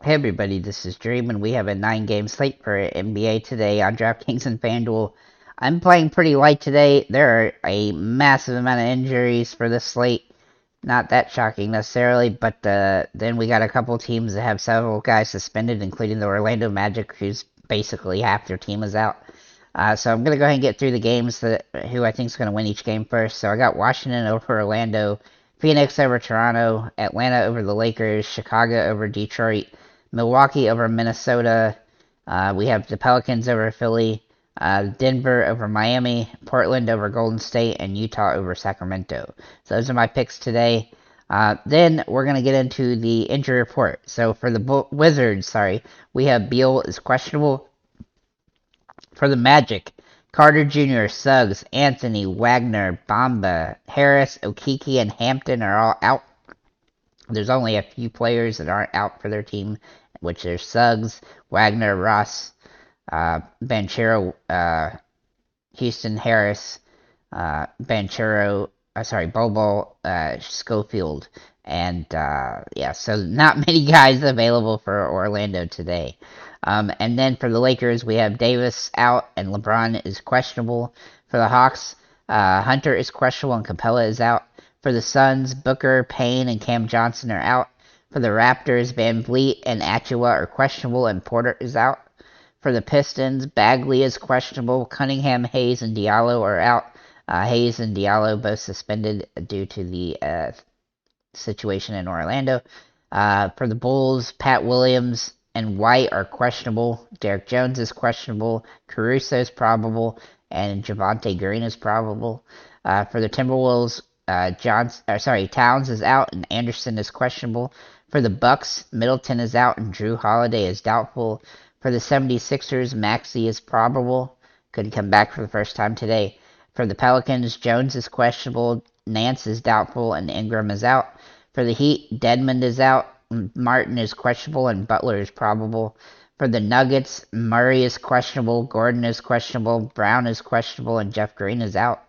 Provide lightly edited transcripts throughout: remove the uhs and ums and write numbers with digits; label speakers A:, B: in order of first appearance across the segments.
A: Hey everybody, this is Dream, and we have a 9-game slate for NBA today on DraftKings and FanDuel. I'm playing pretty light today. There are a massive amount of injuries for this slate. Not that shocking necessarily, but then we got a couple teams that have several guys suspended, including the Orlando Magic, who's basically half their team is out. So I'm going to go ahead and get through the games who I think is going to win each game first. So I got Washington over Orlando, Phoenix over Toronto, Atlanta over the Lakers, Chicago over Detroit, Milwaukee over Minnesota. We have the Pelicans over Philly, Denver over Miami, Portland over Golden State, and Utah over Sacramento. So those are my picks today. Then we're going to get into the injury report. So for the Wizards, we have Beal is questionable. For the Magic, Carter Jr., Suggs, Anthony, Wagner, Bamba, Harris, Okeke, and Hampton are all out. There's only a few players that aren't out for their team, which are Suggs, Wagner, Ross, Banchero, Houston, Harris, Banchero, Bobo, Schofield, and yeah, so not many guys available for Orlando today. And then for the Lakers, we have Davis out and LeBron is questionable. For the Hawks, Hunter is questionable and Capella is out. For the Suns, Booker, Payne, and Cam Johnson are out. For the Raptors, Van Vliet and Achua are questionable and Porter is out. For the Pistons, Bagley is questionable. Cunningham, Hayes, and Diallo are out. Hayes and Diallo both suspended due to the situation in Orlando. For the Bulls, Pat Williams and White are questionable. Derek Jones is questionable. Caruso is probable. And Javonte Green is probable. For the Timberwolves, Towns is out and Anderson is questionable. For the Bucks, Middleton is out and Drew Holiday is doubtful. For the 76ers, Maxey is probable. Could come back for the first time today. For the Pelicans, Jones is questionable, Nance is doubtful, and Ingram is out. For the Heat, Dedmon is out, Martin is questionable, and Butler is probable. For the Nuggets, Murray is questionable, Gordon is questionable, Brown is questionable, and Jeff Green is out.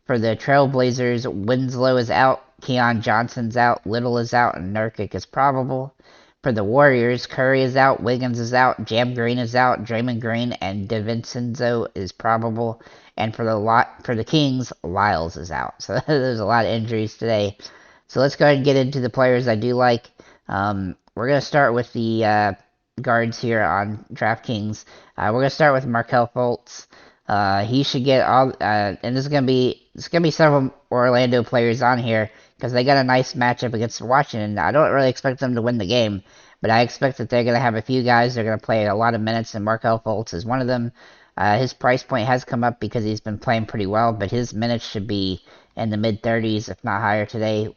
A: For the Trailblazers, Winslow is out, Keon Johnson's out, Little is out, and Nurkic is probable. For the Warriors, Curry is out, Wiggins is out, Jam Green is out, Draymond Green and DiVincenzo is probable. And for the Kings, Lyles is out. So there's a lot of injuries today. So let's go ahead and get into the players I do like. We're going to start with the guards here on DraftKings. We're going to start with Markelle Fultz. He should get all, and there's gonna be several Orlando players on here because they got a nice matchup against Washington. I don't really expect them to win the game, but I expect that they're gonna have a few guys they're gonna play a lot of minutes, and Markelle Fultz is one of them. His price point has come up because he's been playing pretty well, but his minutes should be in the mid 30s, if not higher today.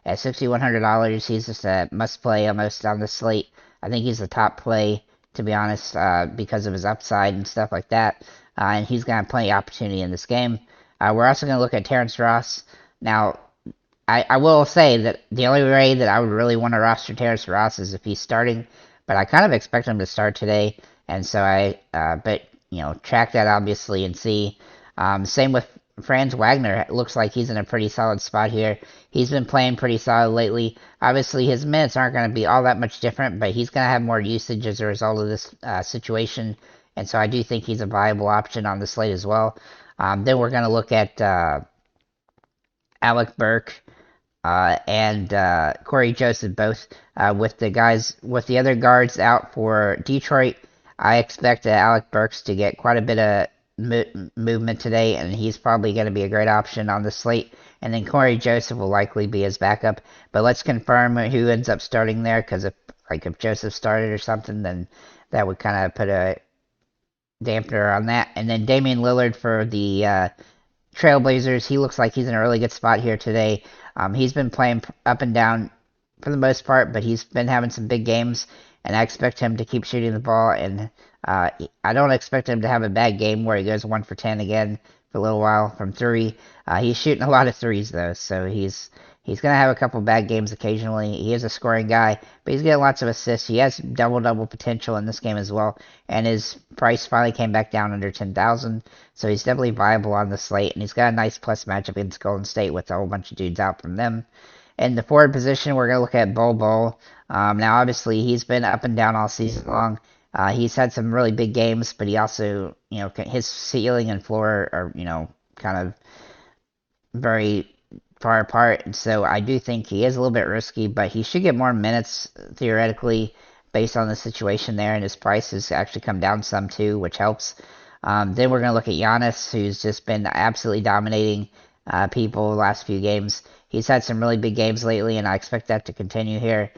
A: At $6,100, he's just a must play almost on the slate. I think he's the top play, to be honest, because of his upside and stuff like that. And he's going to have plenty of opportunity in this game. We're also going to look at Terrence Ross. Now, I will say that the only way that I would really want to roster Terrence Ross is if he's starting, but I kind of expect him to start today, and so but track that obviously and see. Same with Franz Wagner. It looks like he's in a pretty solid spot here. He's been playing pretty solid lately. Obviously, his minutes aren't going to be all that much different, but he's going to have more usage as a result of this situation. And so I do think he's a viable option on the slate as well. Then we're going to look at Alec Burke and Corey Joseph, both with the other guards out for Detroit. I expect Alec Burks to get quite a bit of movement today, and he's probably going to be a great option on the slate. And then Corey Joseph will likely be his backup. But let's confirm who ends up starting there, because if Joseph started or something, then that would kind of put a dampener on that. And then Damian Lillard for the Trailblazers. He looks like he's in a really good spot here today. He's been playing up and down for the most part, but he's been having some big games, and I expect him to keep shooting the ball. And I don't expect him to have a bad game where he goes 1 for 10 again for a little while from three. He's shooting a lot of threes though, so he's going to have a couple bad games occasionally. He is a scoring guy, but he's getting lots of assists. He has double-double potential in this game as well, and his price finally came back down under 10,000, so he's definitely viable on the slate, and he's got a nice plus matchup against Golden State with a whole bunch of dudes out from them. In the forward position, we're going to look at Bol. Now, obviously, he's been up and down all season long. He's had some really big games, but he also, his ceiling and floor are, kind of very far apart. And so I do think he is a little bit risky, but he should get more minutes theoretically based on the situation there, and his price has actually come down some too, which helps. Then we're going to look at Giannis, who's just been absolutely dominating people the last few games. He's had some really big games lately, and I expect that to continue here.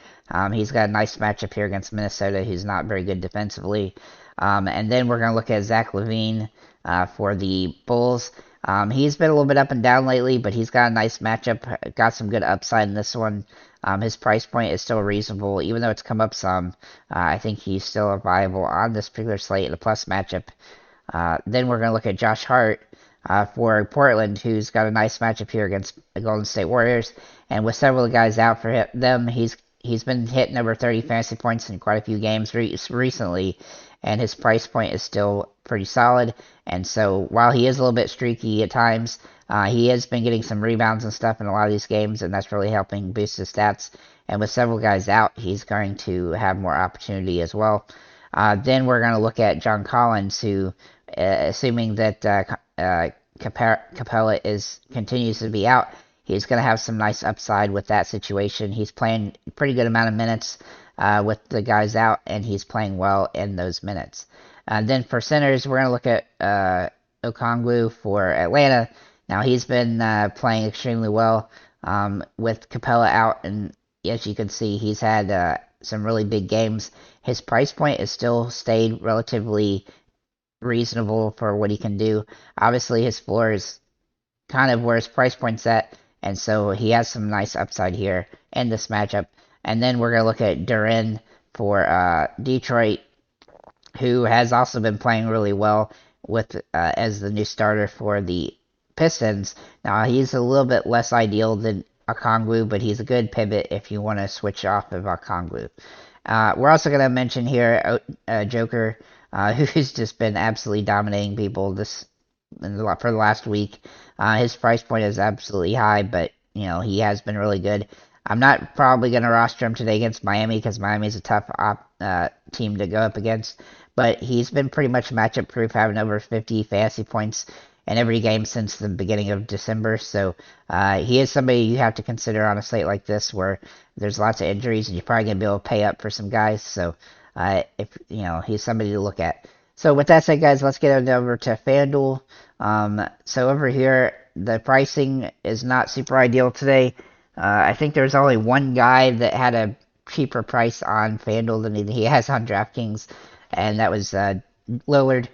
A: He's got a nice matchup here against Minnesota, who's not very good defensively. And then we're going to look at Zach LaVine for the Bulls. He's been a little bit up and down lately, but he's got a nice matchup, got some good upside in this one. His price point is still reasonable, even though it's come up some. I think he's still viable on this particular slate in a plus matchup. Then we're going to look at Josh Hart for Portland, who's got a nice matchup here against the Golden State Warriors. And with several guys out for them, he's been hitting over 30 fantasy points in quite a few games recently, and his price point is still pretty solid. And so while he is a little bit streaky at times, he has been getting some rebounds and stuff in a lot of these games, and that's really helping boost his stats. And with several guys out, he's going to have more opportunity as well. Then we're going to look at John Collins, who, assuming that Capella continues to be out, he's going to have some nice upside with that situation. He's playing a pretty good amount of minutes with the guys out, and he's playing well in those minutes. Then for centers, we're going to look at Okongwu for Atlanta. Now, he's been playing extremely well with Capella out, and as you can see, he's had some really big games. His price point has still stayed relatively reasonable for what he can do. Obviously, his floor is kind of where his price point's at, and so he has some nice upside here in this matchup. And then we're going to look at Duren for Detroit, who has also been playing really well with as the new starter for the Pistons. Now, he's a little bit less ideal than Okongwu, but he's a good pivot if you want to switch off of Okongwu. We're also going to mention here Joker, who's just been absolutely dominating people for the last week. His price point is absolutely high, but he has been really good. I'm not probably going to roster him today against Miami because Miami is a tough team to go up against, but he's been pretty much matchup proof, having over 50 fantasy points in every game since the beginning of December. So he is somebody you have to consider on a slate like this where there's lots of injuries and you're probably going to be able to pay up for some guys. So if he's somebody to look at. So with that said, guys, let's get over to FanDuel. So over here, the pricing is not super ideal today. I think there's only one guy that had a cheaper price on FanDuel than he has on DraftKings, and that was Lillard,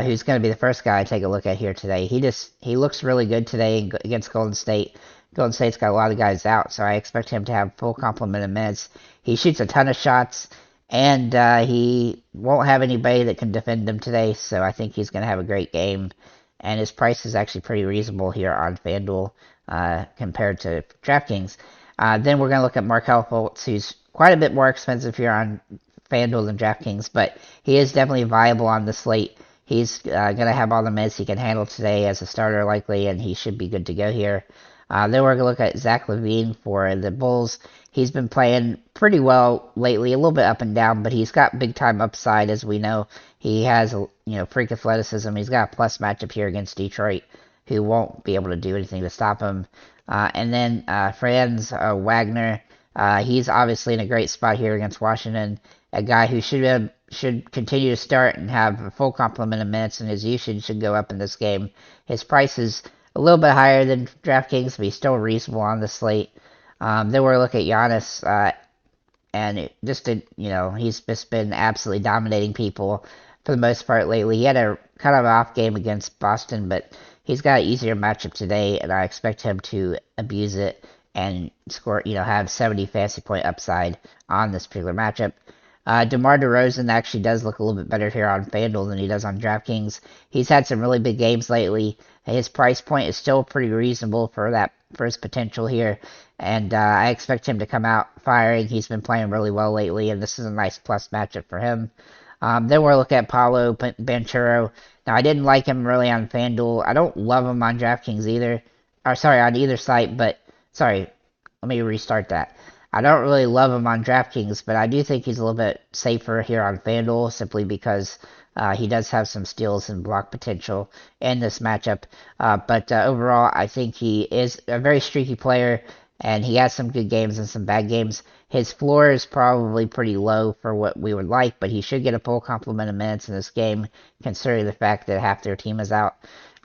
A: who's going to be the first guy I take a look at here today. He looks really good today against Golden State. Golden State's got a lot of guys out, so I expect him to have full complement of minutes. He shoots a ton of shots, and he won't have anybody that can defend him today, so I think he's going to have a great game. And his price is actually pretty reasonable here on FanDuel compared to DraftKings. Then we're going to look at Markelle Fultz, who's quite a bit more expensive here on FanDuel than DraftKings, but he is definitely viable on the slate. He's going to have all the minutes he can handle today as a starter likely, and he should be good to go here. Then we're going to look at Zach LaVine for the Bulls. He's been playing pretty well lately, a little bit up and down, but he's got big-time upside, as we know. He has, freak athleticism. He's got a plus matchup here against Detroit, who won't be able to do anything to stop him. And then Franz Wagner, he's obviously in a great spot here against Washington, a guy who should continue to start and have a full complement of minutes, and his usage should go up in this game. His price is a little bit higher than DraftKings, but he's still reasonable on the slate. Then we're looking at Giannis, and he's just been absolutely dominating people for the most part lately. He had a kind of off game against Boston, but he's got an easier matchup today, and I expect him to abuse it and score, have 70 fantasy point upside on this particular matchup. DeMar DeRozan actually does look a little bit better here on FanDuel than he does on DraftKings. He's had some really big games lately. His price point is still pretty reasonable for his potential here, and I expect him to come out firing. He's been playing really well lately, and this is a nice plus matchup for him. Then we'll look at Paolo Banchero. Now, I didn't like him really on FanDuel. I don't love him on DraftKings either. On either site, but, let me restart that. I don't really love him on DraftKings, but I do think he's a little bit safer here on FanDuel simply because he does have some steals and block potential in this matchup. But overall, I think he is a very streaky player, and he has some good games and some bad games. His floor is probably pretty low for what we would like, but he should get a full complement of minutes in this game, considering the fact that half their team is out.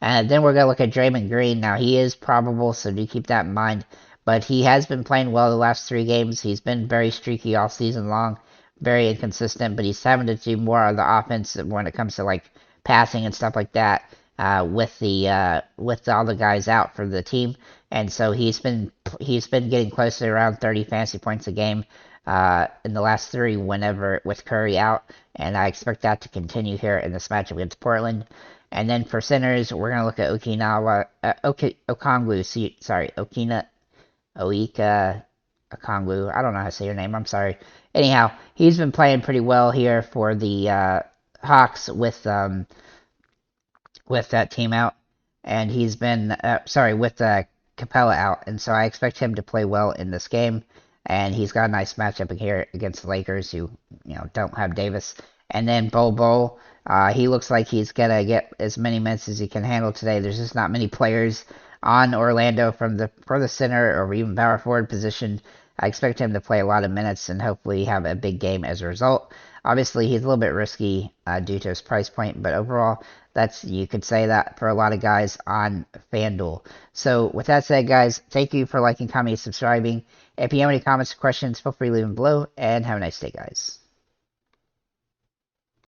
A: And then we're going to look at Draymond Green. Now, he is probable, so do keep that in mind. But he has been playing well the last 3 games. He's been very streaky all season long, very inconsistent, but he's having to do more on the offense when it comes to like passing and stuff like that with all the guys out for the team. And so he's been getting close to around 30 fantasy points a game in the last 3 whenever with Curry out, and I expect that to continue here in this matchup against Portland. And then for centers, we're gonna look at Oika Okongwu. I don't know how to say your name. I'm sorry. Anyhow, he's been playing pretty well here for the Hawks with that team out, and he's been with Capella out, and so I expect him to play well in this game. And he's got a nice matchup here against the Lakers, who don't have Davis. And then Bol, he looks like he's gonna get as many minutes as he can handle today. There's just not many players on Orlando for the center or even power forward position. I expect him to play a lot of minutes and hopefully have a big game as a result. Obviously, he's a little bit risky due to his price point, but overall, you could say that for a lot of guys on FanDuel. So with that said, guys, thank you for liking, commenting, and subscribing. If you have any comments or questions, feel free to leave them below, and have a nice day, guys.